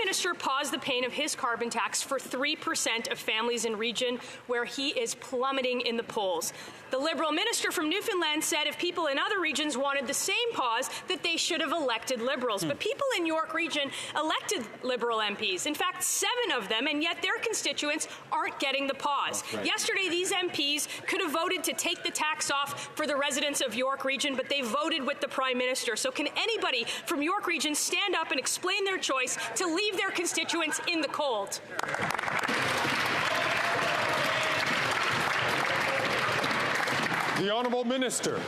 Minister pause the paying of his carbon tax for 3% of families in region where he is plummeting in the polls. The Liberal minister from Newfoundland said if people in other regions wanted the same pause, that they should have elected Liberals. But people in York region elected Liberal MPs. In fact, 7 of them, and yet their constituents aren't getting the pause. Right. Yesterday, these MPs could have voted to take the tax off for the residents of York region, but they voted with the Prime Minister. So can anybody from York region stand up and explain their choice to leave their constituents in the cold? The Honourable Minister.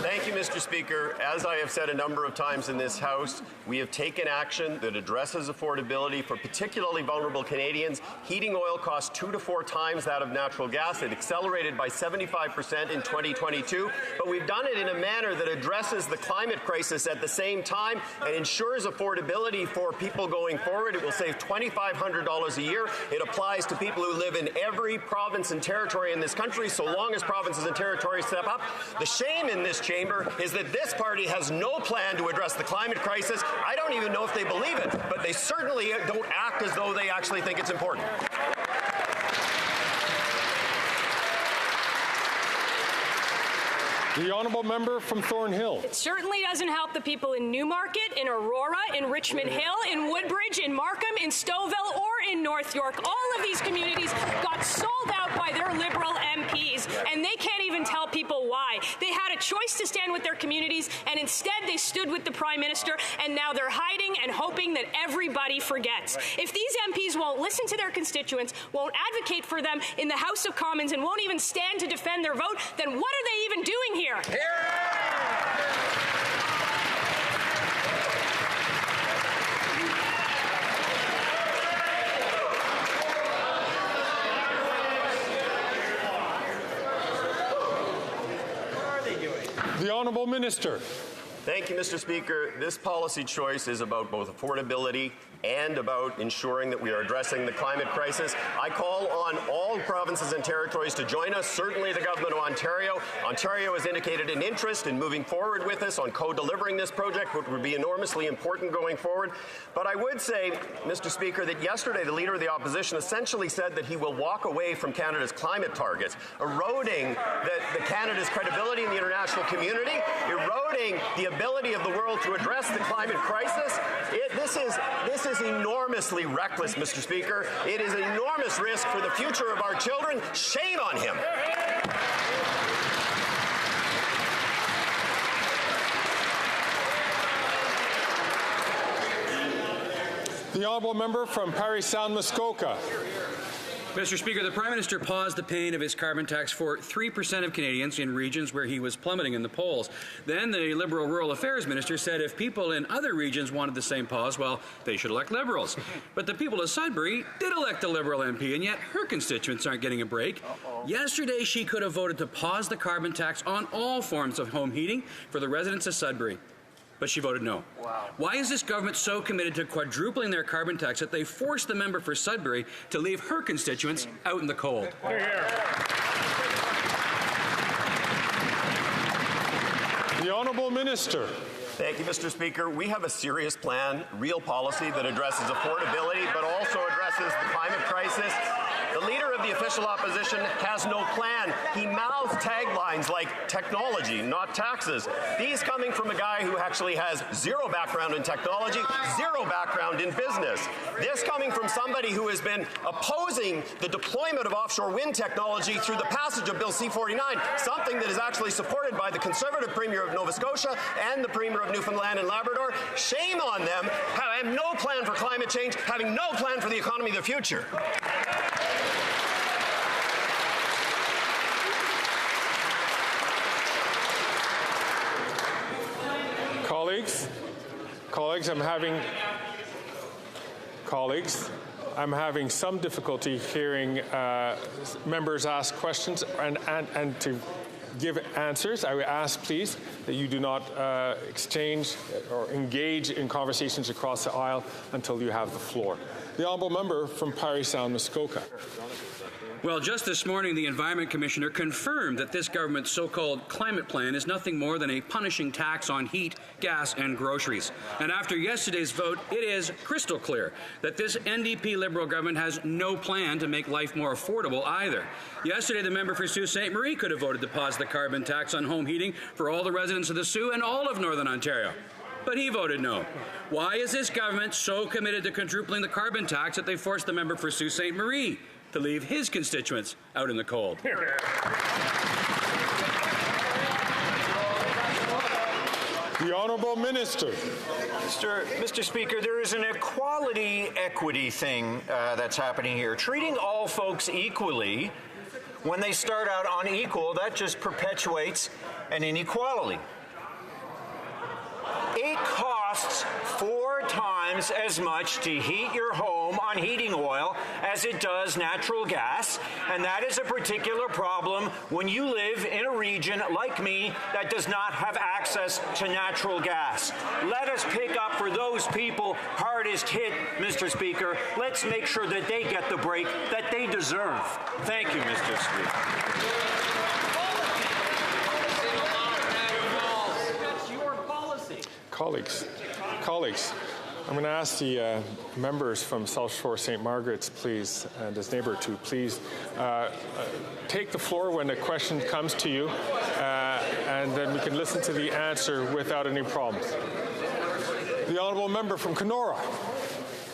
Thank you, Mr. Speaker. As I have said a number of times in this House, we have taken action that addresses affordability for particularly vulnerable Canadians. Heating oil costs 2 to 4 times that of natural gas. It accelerated by 75% in 2022, but we've done it in a manner that addresses the climate crisis at the same time and ensures affordability for people going forward. It will save $2,500 a year. It applies to people who live in every province and territory in this country, so long as provinces and territories step up. The shame in this chamber is that this party has no plan to address the climate crisis. I don't even know if they believe it, but they certainly don't act as though they actually think it's important. The Honourable Member from Thornhill. It certainly doesn't help the people in Newmarket, in Aurora, in Richmond Hill, in Woodbridge, in Markham, in Stouffville, or in North York. All of these communities got sold out by their Liberal MPs, and they can't even tell people why. They had a choice to stand with their communities, and instead they stood with the Prime Minister, and now they're hiding and hoping that everybody forgets. If these MPs won't listen to their constituents, won't advocate for them in the House of Commons, and won't even stand to defend their vote, then what are they even doing here? The Honourable Minister. Thank you, Mr. Speaker. This policy choice is about both affordability and about ensuring that we are addressing the climate crisis. I call on all provinces and territories to join us, certainly the Government of Ontario. Ontario has indicated an interest in moving forward with us on co-delivering this project, which would be enormously important going forward. But I would say, Mr. Speaker, that yesterday the Leader of the Opposition essentially said that he will walk away from Canada's climate targets, eroding the Canada's credibility in the international community, eroding the ability of the world to address the climate crisis. This is enormously reckless, Mr. Speaker. It is an enormous risk for the future of our children. Shame on him. The Honourable Member from Parry Sound Muskoka. Mr. Speaker, the Prime Minister paused the paying of his carbon tax for 3% of Canadians in regions where he was plummeting in the polls. Then the Liberal Rural Affairs Minister said if people in other regions wanted the same pause, well, they should elect Liberals. But the people of Sudbury did elect a Liberal MP, and yet her constituents aren't getting a break. Yesterday, she could have voted to pause the carbon tax on all forms of home heating for the residents of Sudbury. But she voted no. Wow. Why is this government so committed to quadrupling their carbon tax that they forced the member for Sudbury to leave her constituents out in the cold? Hear, hear. The Honourable Minister. Thank you, Mr. Speaker. We have a serious plan, real policy that addresses affordability, but also addresses the climate crisis. The Leader of the official opposition has no plan. He mouths taglines like technology, not taxes. These coming from a guy who actually has zero background in technology, zero background in business. This coming from somebody who has been opposing the deployment of offshore wind technology through the passage of Bill C-49, something that is actually supported by the Conservative Premier of Nova Scotia and the Premier of Newfoundland and Labrador. Shame on them, having no plan for climate change, having no plan for the economy of the future. I'm having some difficulty hearing members ask questions and to give answers. I would ask, please, that you do not exchange or engage in conversations across the aisle until you have the floor. The Honourable Member from Parry Sound Muskoka. Well, just this morning, the Environment Commissioner confirmed that this government's so-called climate plan is nothing more than a punishing tax on heat, gas, and groceries. And after yesterday's vote, it is crystal clear that this NDP Liberal government has no plan to make life more affordable either. Yesterday, the member for Sault Ste. Marie could have voted to pause the carbon tax on home heating for all the residents of the Soo and all of Northern Ontario. But he voted no. Why is this government so committed to quadrupling the carbon tax that they forced the member for Sault Ste. Marie to leave his constituents out in the cold? The Honourable Minister. Mr. Speaker, there is an equity thing that's happening here. Treating all folks equally, when they start out unequal, that just perpetuates an inequality. It costs 4 times as much to heat your home on heating oil as it does natural gas, and that is a particular problem when you live in a region like me that does not have access to natural gas. Let us pick up for those people hardest hit, Mr. Speaker. Let's make sure that they get the break that they deserve. Thank you, Mr. Speaker. Colleagues, I'm going to ask the members from South Shore St. Margaret's, please, and his neighbour to please take the floor when a question comes to you, and then we can listen to the answer without any problems. The Honourable Member from Kenora.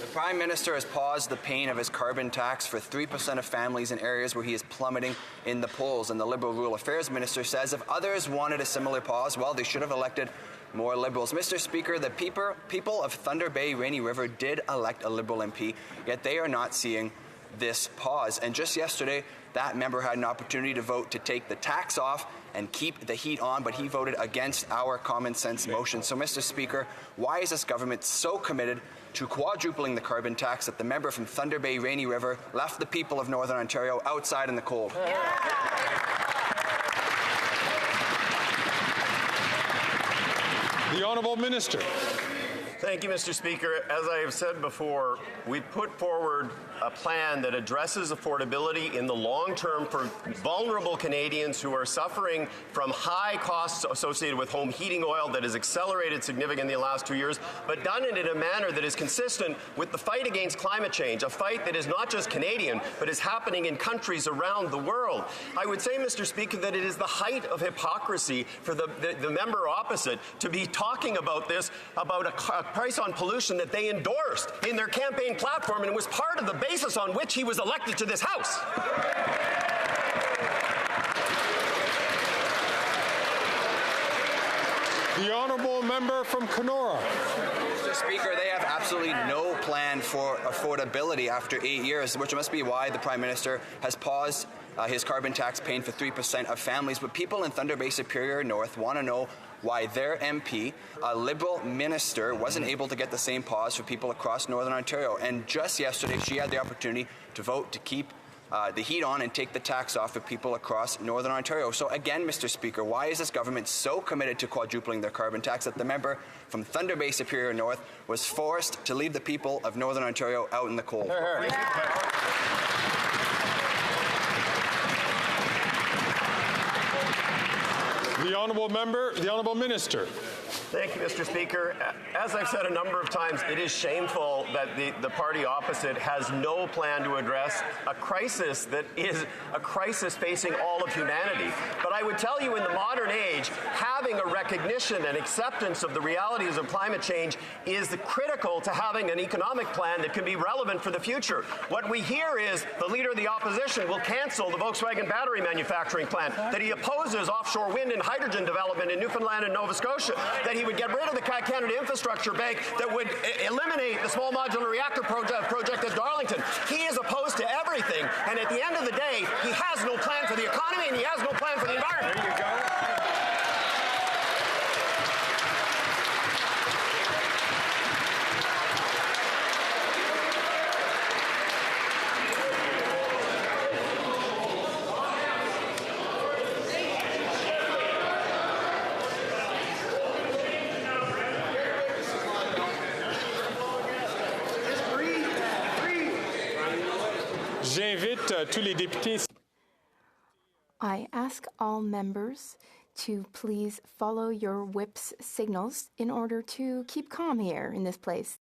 The Prime Minister has paused the paying of his carbon tax for 3% of families in areas where he is plummeting in the polls. And the Liberal Rural Affairs Minister says if others wanted a similar pause, well, they should have elected more Liberals. Mr. Speaker, the people of Thunder Bay, Rainy River did elect a Liberal MP, yet they are not seeing this pause. And just yesterday, that member had an opportunity to vote to take the tax off and keep the heat on, but he voted against our common sense motion. So, Mr. Speaker, why is this government so committed to quadrupling the carbon tax that the member from Thunder Bay, Rainy River left the people of Northern Ontario outside in the cold? The Honourable Minister. Thank you, Mr. Speaker. As I have said before, we put forward a plan that addresses affordability in the long term for vulnerable Canadians who are suffering from high costs associated with home heating oil that has accelerated significantly in the last 2 years, but done it in a manner that is consistent with the fight against climate change, a fight that is not just Canadian, but is happening in countries around the world. I would say, Mr. Speaker, that it is the height of hypocrisy for the member opposite to be talking about this, about a price on pollution that they endorsed in their campaign platform and was part of the basis on which he was elected to this House. The Honourable Member from Kenora. Mr. Speaker, they have absolutely no plan for affordability after 8 years, which must be why the Prime Minister has paused his carbon tax paying for 3% of families. But people in Thunder Bay Superior North want to know why their MP, a Liberal minister, wasn't able to get the same pause for people across Northern Ontario. And just yesterday, she had the opportunity to vote to keep the heat on and take the tax off for people across Northern Ontario. So again, Mr. Speaker, why is this government so committed to quadrupling their carbon tax that the member from Thunder Bay Superior North was forced to leave the people of Northern Ontario out in the cold? The Honourable Member, the Honourable Minister. Thank you, Mr. Speaker. As I've said a number of times, it is shameful that the party opposite has no plan to address a crisis that is a crisis facing all of humanity. But I would tell you, in the modern age, having a recognition and acceptance of the realities of climate change is critical to having an economic plan that can be relevant for the future. What we hear is the Leader of the Opposition will cancel the Volkswagen battery manufacturing plant, that he opposes offshore wind and hydrogen development in Newfoundland and Nova Scotia, that he would get rid of the Canada Infrastructure Bank, that would eliminate the small modular reactor project at Darlington. He is opposed to everything, and at the end of the day, he has no plan for the economy and he has no plan for the environment. There you go. J'invite tous les députés I ask all members to please follow your whip's signals in order to keep calm here in this place.